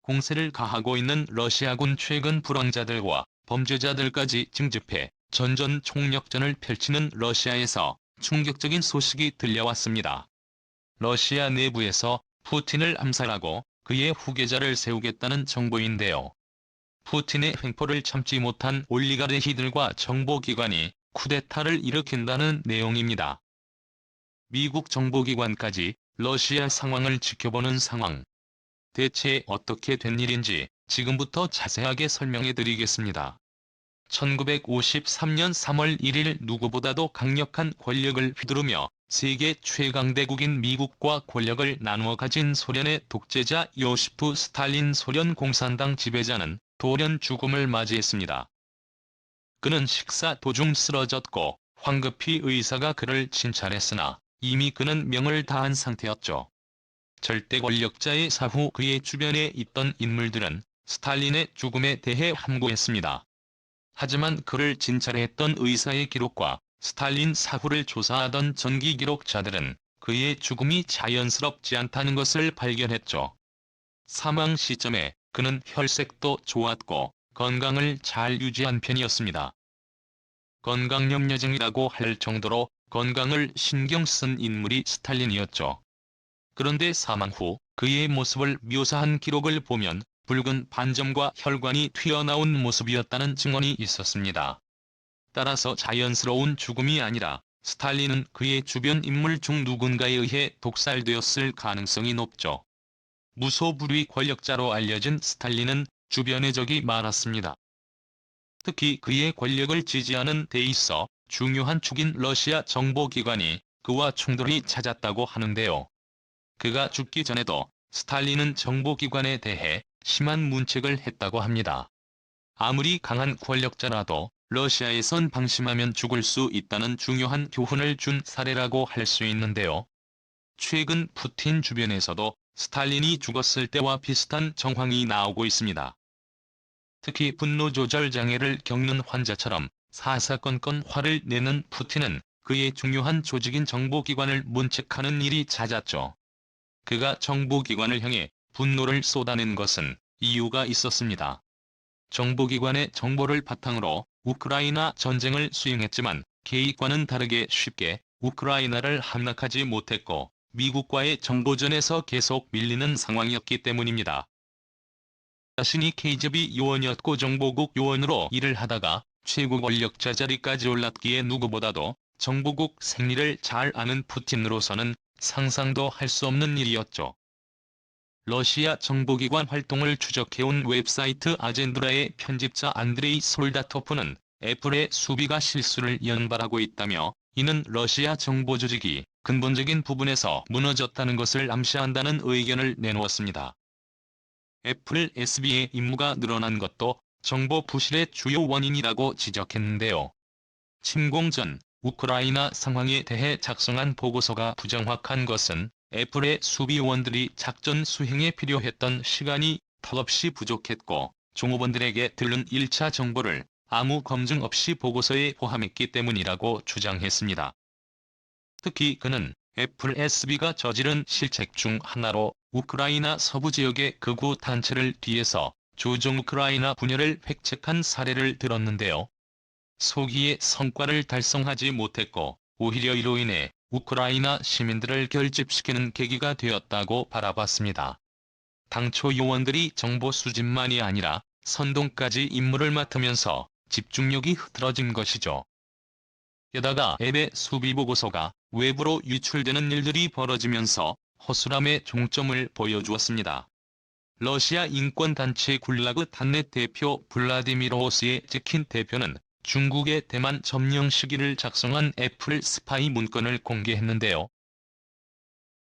공세를 가하고 있는 러시아군 최근 불황자들과 범죄자들까지 징집해 전전 총력전을 펼치는 러시아에서 충격적인 소식이 들려왔습니다. 러시아 내부에서 푸틴을 암살하고 그의 후계자를 세우겠다는 정보인데요. 푸틴의 횡포를 참지 못한 올리가르히들과 정보기관이 쿠데타를 일으킨다는 내용입니다. 미국 정보기관까지 러시아 상황을 지켜보는 상황. 대체 어떻게 된 일인지 지금부터 자세하게 설명해 드리겠습니다. 1953년 3월 1일 누구보다도 강력한 권력을 휘두르며 세계 최강대국인 미국과 권력을 나누어 가진 소련의 독재자 요시프 스탈린 소련 공산당 지배자는 돌연 죽음을 맞이했습니다. 그는 식사 도중 쓰러졌고 황급히 의사가 그를 진찰했으나 이미 그는 명을 다한 상태였죠. 절대 권력자의 사후 그의 주변에 있던 인물들은 스탈린의 죽음에 대해 함구했습니다. 하지만 그를 진찰했던 의사의 기록과 스탈린 사후를 조사하던 전기 기록자들은 그의 죽음이 자연스럽지 않다는 것을 발견했죠. 사망 시점에 그는 혈색도 좋았고 건강을 잘 유지한 편이었습니다. 건강염려증이라고 할 정도로 건강을 신경 쓴 인물이 스탈린이었죠. 그런데 사망 후 그의 모습을 묘사한 기록을 보면 붉은 반점과 혈관이 튀어나온 모습이었다는 증언이 있었습니다. 따라서 자연스러운 죽음이 아니라 스탈린은 그의 주변 인물 중 누군가에 의해 독살되었을 가능성이 높죠. 무소불위 권력자로 알려진 스탈린은 주변에 적이 많았습니다. 특히 그의 권력을 지지하는 데 있어 중요한 축인 러시아 정보기관이 그와 충돌이 잦았다고 하는데요. 그가 죽기 전에도 스탈린은 정보기관에 대해 심한 문책을 했다고 합니다. 아무리 강한 권력자라도 러시아에선 방심하면 죽을 수 있다는 중요한 교훈을 준 사례라고 할 수 있는데요. 최근 푸틴 주변에서도 스탈린이 죽었을 때와 비슷한 정황이 나오고 있습니다. 특히 분노 조절 장애를 겪는 환자처럼 사사건건 화를 내는 푸틴은 그의 중요한 조직인 정보기관을 문책하는 일이 잦았죠. 그가 정보기관을 향해 분노를 쏟아낸 것은 이유가 있었습니다. 정보기관의 정보를 바탕으로 우크라이나 전쟁을 수행했지만 계획과는 다르게 쉽게 우크라이나를 함락하지 못했고 미국과의 정보전에서 계속 밀리는 상황이었기 때문입니다. 자신이 KGB 요원이었고 정보국 요원으로 일을 하다가 최고 권력자 자리까지 올랐기에 누구보다도 정보국 생리를 잘 아는 푸틴으로서는 상상도 할 수 없는 일이었죠. 러시아 정보기관 활동을 추적해온 웹사이트 아젠드라의 편집자 안드레이 솔다토프는 애플의 수비가 실수를 연발하고 있다며 이는 러시아 정보조직이 근본적인 부분에서 무너졌다는 것을 암시한다는 의견을 내놓았습니다. 애플 SB의 임무가 늘어난 것도 정보 부실의 주요 원인이라고 지적했는데요. 침공 전 우크라이나 상황에 대해 작성한 보고서가 부정확한 것은 애플의 수비원들이 작전 수행에 필요했던 시간이 턱없이 부족했고 종업원들에게 들른 1차 정보를 아무 검증 없이 보고서에 포함했기 때문이라고 주장했습니다. 특히 그는 애플 SB가 저지른 실책 중 하나로 우크라이나 서부 지역의 극우 단체를 뒤에서 조종 우크라이나 분열을 획책한 사례를 들었는데요. 소기의 성과를 달성하지 못했고 오히려 이로 인해 우크라이나 시민들을 결집시키는 계기가 되었다고 바라봤습니다. 당초 요원들이 정보 수집만이 아니라 선동까지 임무를 맡으면서 집중력이 흐트러진 것이죠. 게다가 앱의 수비 보고서가 외부로 유출되는 일들이 벌어지면서 허술함의 종점을 보여주었습니다. 러시아 인권단체 굴라그 탄넷 대표 블라디미르 오스예즈킨 대표는 중국의 대만 점령 시기를 작성한 애플 스파이 문건을 공개했는데요.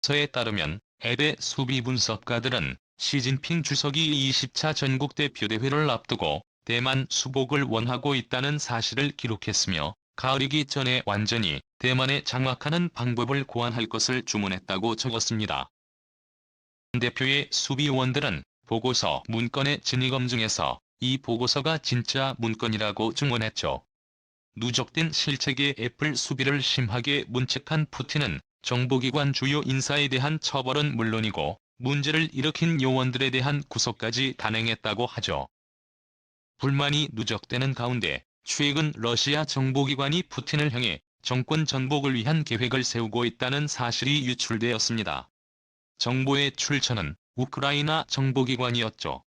서에 따르면 앱의 수비 분석가들은 시진핑 주석이 20차 전국대표대회를 앞두고 대만 수복을 원하고 있다는 사실을 기록했으며 가을이기 전에 완전히 대만에 장악하는 방법을 고안할 것을 주문했다고 적었습니다. 대표의 수비원들은 보고서 문건의 진위 검증에서 이 보고서가 진짜 문건이라고 증언했죠. 누적된 실책의 애플 수비를 심하게 문책한 푸틴은 정보기관 주요 인사에 대한 처벌은 물론이고 문제를 일으킨 요원들에 대한 구속까지 단행했다고 하죠. 불만이 누적되는 가운데 최근 러시아 정보기관이 푸틴을 향해 정권 전복을 위한 계획을 세우고 있다는 사실이 유출되었습니다. 정보의 출처는 우크라이나 정보기관이었죠.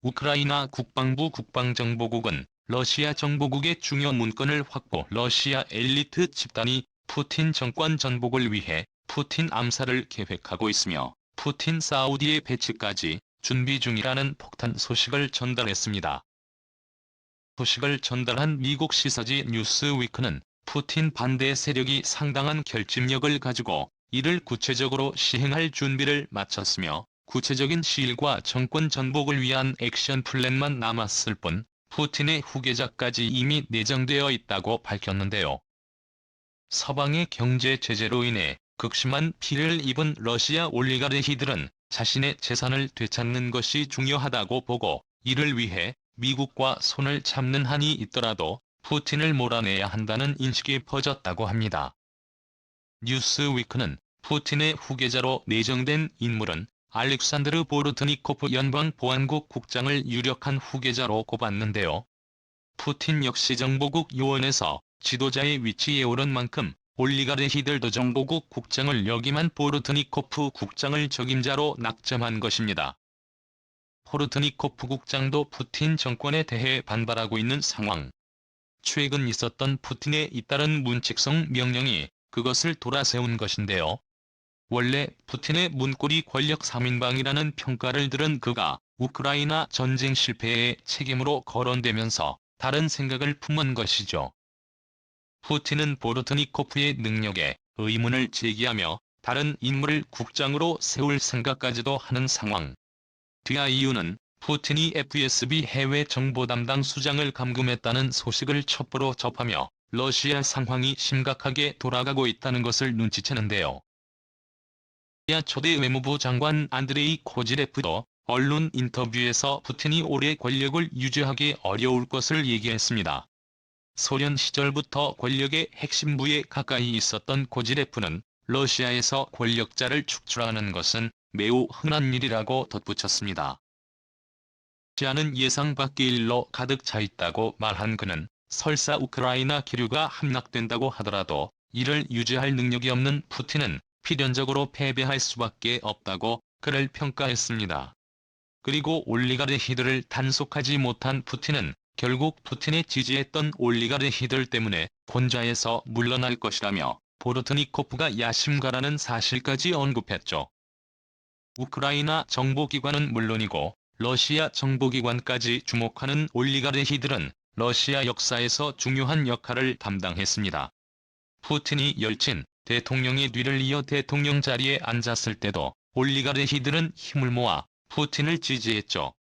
우크라이나 국방부 국방정보국은 러시아 정보국의 중요 문건을 확보, 러시아 엘리트 집단이 푸틴 정권 전복을 위해 푸틴 암살을 계획하고 있으며 푸틴 사우디의 배치까지 준비 중이라는 폭탄 소식을 전달했습니다. 소식을 전달한 미국 시사지 뉴스위크는 푸틴 반대 세력이 상당한 결집력을 가지고 이를 구체적으로 시행할 준비를 마쳤으며 구체적인 시일과 정권 전복을 위한 액션 플랜만 남았을 뿐 푸틴의 후계자까지 이미 내정되어 있다고 밝혔는데요. 서방의 경제 제재로 인해 극심한 피해를 입은 러시아 올리가르히들은 자신의 재산을 되찾는 것이 중요하다고 보고 이를 위해 미국과 손을 잡는 한이 있더라도 푸틴을 몰아내야 한다는 인식이 퍼졌다고 합니다. 뉴스위크는 푸틴의 후계자로 내정된 인물은 알렉산드르 보르트니코프 연방보안국 국장을 유력한 후계자로 꼽았는데요. 푸틴 역시 정보국 요원에서 지도자의 위치에 오른 만큼 올리가르히들도 정보국 국장을 역임한 보르트니코프 국장을 적임자로 낙점한 것입니다. 보르트니코프 국장도 푸틴 정권에 대해 반발하고 있는 상황. 최근 있었던 푸틴의 잇따른 문책성 명령이 그것을 돌아세운 것인데요. 원래 푸틴의 문고리 권력 3인방이라는 평가를 들은 그가 우크라이나 전쟁 실패의 책임으로 거론되면서 다른 생각을 품은 것이죠. 푸틴은 보르트니코프의 능력에 의문을 제기하며 다른 인물을 국장으로 세울 생각까지도 하는 상황. 뒤아 이유는 푸틴이 FSB 해외 정보 담당 수장을 감금했다는 소식을 첩보로 접하며 러시아 상황이 심각하게 돌아가고 있다는 것을 눈치채는데요. 러시아 초대 외무부 장관 안드레이 코지레프도 언론 인터뷰에서 푸틴이 오래 권력을 유지하기 어려울 것을 얘기했습니다. 소련 시절부터 권력의 핵심 부에 가까이 있었던 코지레프는 러시아에서 권력자를 축출하는 것은 매우 흔한 일이라고 덧붙였습니다. 러시아는 예상 밖의 일로 가득 차 있다고 말한 그는 설사 우크라이나 기류가 함락된다고 하더라도 이를 유지할 능력이 없는 푸틴은 필연적으로 패배할 수밖에 없다고 그를 평가했습니다. 그리고 올리가르히들을 단속하지 못한 푸틴은 결국 푸틴에 지지했던 올리가르히들 때문에 권좌에서 물러날 것이라며 보르트니코프가 야심가라는 사실까지 언급했죠. 우크라이나 정보기관은 물론이고 러시아 정보기관까지 주목하는 올리가르히들은 러시아 역사에서 중요한 역할을 담당했습니다. 푸틴이 열친 대통령의 뒤를 이어 대통령 자리에 앉았을 때도 올리가르히들은 힘을 모아 푸틴을 지지했죠.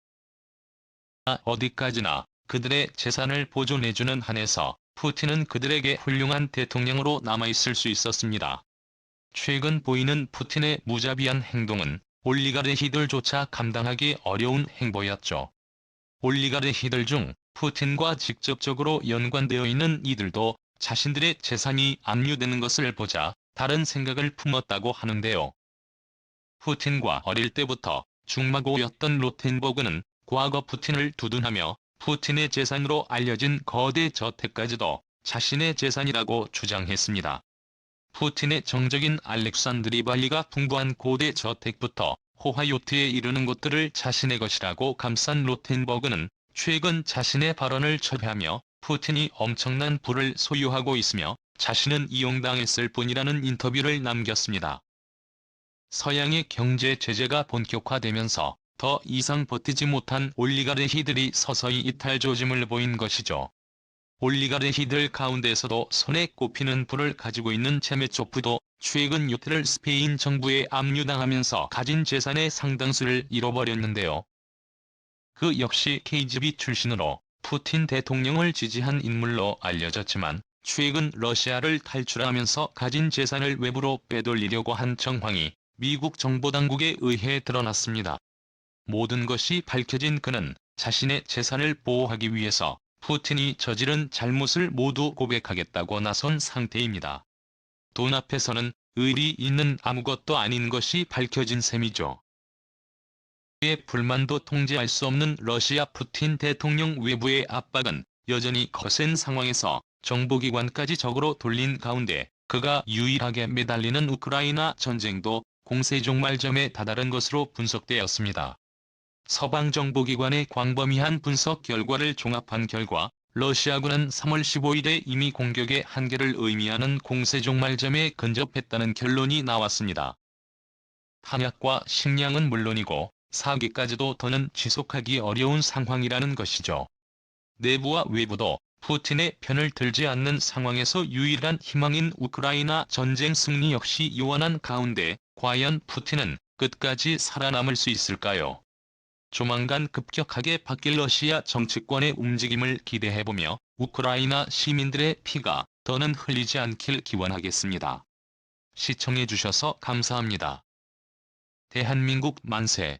어디까지나 그들의 재산을 보존해주는 한에서 푸틴은 그들에게 훌륭한 대통령으로 남아있을 수 있었습니다. 최근 보이는 푸틴의 무자비한 행동은 올리가르히들조차 감당하기 어려운 행보였죠. 올리가르히들 중 푸틴과 직접적으로 연관되어 있는 이들도 자신들의 재산이 압류되는 것을 보자 다른 생각을 품었다고 하는데요. 푸틴과 어릴 때부터 중마고였던 로텐버그는 과거 푸틴을 두둔하며 푸틴의 재산으로 알려진 거대 저택까지도 자신의 재산이라고 주장했습니다. 푸틴의 정적인 알렉산드리발리가 풍부한 고대 저택부터 호화요트에 이르는 곳들을 자신의 것이라고 감싼 로텐버그는 최근 자신의 발언을 철회하며 푸틴이 엄청난 부를 소유하고 있으며 자신은 이용당했을 뿐이라는 인터뷰를 남겼습니다. 서양의 경제 제재가 본격화되면서 더 이상 버티지 못한 올리가르히들이 서서히 이탈 조짐을 보인 것이죠. 올리가르히들 가운데서도 손에 꼽히는 부를 가지고 있는 제메초프도 최근 요트를 스페인 정부에 압류당하면서 가진 재산의 상당수를 잃어버렸는데요. 그 역시 KGB 출신으로 푸틴 대통령을 지지한 인물로 알려졌지만 최근 러시아를 탈출하면서 가진 재산을 외부로 빼돌리려고 한 정황이 미국 정보당국에 의해 드러났습니다. 모든 것이 밝혀진 그는 자신의 재산을 보호하기 위해서 푸틴이 저지른 잘못을 모두 고백하겠다고 나선 상태입니다. 돈 앞에서는 의리 있는 아무것도 아닌 것이 밝혀진 셈이죠. 불만도 통제할 수 없는 러시아 푸틴 대통령 외부의 압박은 여전히 거센 상황에서 정보기관까지 적으로 돌린 가운데 그가 유일하게 매달리는 우크라이나 전쟁도 공세 종말점에 다다른 것으로 분석되었습니다. 서방 정보기관의 광범위한 분석 결과를 종합한 결과 러시아군은 3월 15일에 이미 공격의 한계를 의미하는 공세 종말점에 근접했다는 결론이 나왔습니다. 탄약과 식량은 물론이고 사기까지도 더는 지속하기 어려운 상황이라는 것이죠. 내부와 외부도 푸틴의 편을 들지 않는 상황에서 유일한 희망인 우크라이나 전쟁 승리 역시 요원한 가운데 과연 푸틴은 끝까지 살아남을 수 있을까요? 조만간 급격하게 바뀔 러시아 정치권의 움직임을 기대해보며 우크라이나 시민들의 피가 더는 흘리지 않길 기원하겠습니다. 시청해주셔서 감사합니다. 대한민국 만세.